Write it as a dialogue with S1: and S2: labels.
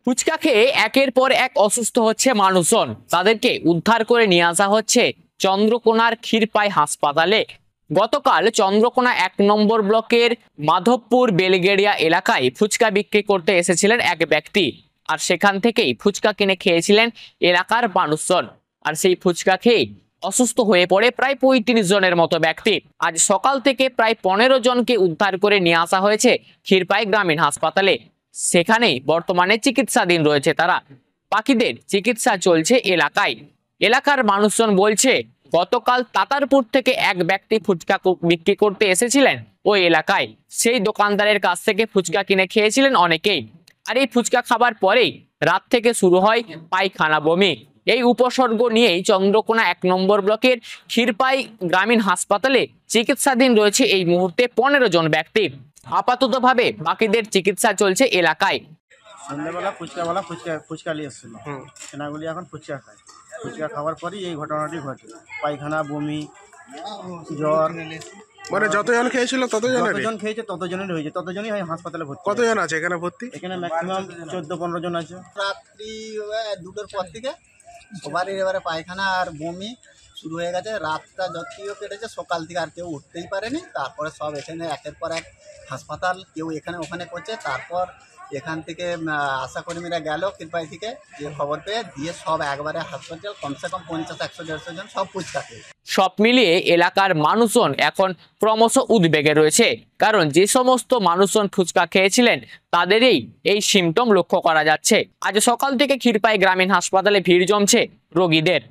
S1: ফুচকা খেয়ে একের পর এক অসুস্থ হচ্ছে মানুষজন, তাদেরকে উদ্ধার করে নিয়ে আসা হচ্ছে চন্দ্রকোনার ক্ষীরপাই হাসপাতালে। গতকাল চন্দ্রকোনা 1 নম্বর ব্লকের মাধবপুর বেলগেড়িয়া এলাকায় ফুচকা বিক্রি করতে এসেছিলেন এক ব্যক্তি, আর সেখান থেকেই ফুচকা কিনে খেয়েছিলেন এলাকার মানুষজন। আর সেই ফুচকা খেয়ে অসুস্থ হয়ে পড়ে প্রায় 35 জনের মতো ব্যক্তি। আজ সকাল থেকে প্রায় 15 জনকে উদ্ধার করে নিয়ে আসা হয়েছে ক্ষীরপাই গ্রামীণ হাসপাতালে। সেখানেই বর্তমানে চিকিৎসাধীন রয়েছে তারা। বাকিদের চিকিৎসা চলছে এলাকায়। এলাকার মানুষজন বলছে, গতকাল তাতারপুর থেকে এক ব্যক্তি ফুচকা বিক্রি করতে এসেছিলেন ওই এলাকায়। সেই দোকানদারের কাছ থেকে ফুচকা কিনে খেয়েছিলেন অনেকেই। আর এই ফুচকা খাবার পরেই রাত থেকে শুরু হয় পায়খানা বমি। এই উপসর্গ নিয়েই চন্দ্রকোনা 1 নম্বর ব্লকের ক্ষীরপাই গ্রামীণ হাসপাতালে চিকিৎসাধীন রয়েছে এই মুহূর্তে 15 জন ব্যক্তি। আপাততভাবে বাকিদের চিকিৎসা চলছে এলাকায়।
S2: সন্ধ্যাবেলা ফুচকাওয়ালা ফুচকা নিয়ে এসেছিল, সেনাগুলি এখন ফুচকা খায়। ফুচকা খাওয়ার পরই এই ঘটনাটি ঘটে। পায়খানা, বমি, জ্বর,
S3: মানে যতজন খেয়েছিল
S2: যতজন খেয়েছে ততজনের হয়েছে, ততজনই হাসপাতালে ভর্তি।
S3: কতজন আছে এখানে ভর্তি?
S2: এখানে ম্যাক্সিমাম 14-15 জন আছে।
S4: রাত্রি 2টোর পর থেকে সবারই এবারে পায়খানা আর বমি শুরু হয়ে গেছে। রাতটা যতটিও কেটেছে, সকাল থেকে আর কেউ উঠতেই পারেনি। তারপরে সব এখানে একের পর এক হাসপাতাল, কেউ এখানে ওখানে করছে। তারপর এখান থেকে আশাকর্মীরা গেল ক্ষীরপাই থেকে, যে খবর পেয়ে দিয়ে সব একবারে হাসপাতাল, কমসে কম 50-100-150 জন সব ফুচকা খেয়ে।
S1: সব মিলিয়ে এলাকার মানুষজন এখন ক্রমশ উদ্বেগে রয়েছে, কারণ যে সমস্ত মানুষজন ফুচকা খেয়েছিলেন তাদেরই এই সিমটম লক্ষ্য করা যাচ্ছে। আজ সকাল থেকে ক্ষীরপাই গ্রামীণ হাসপাতালে ভিড় জমছে রোগীদের।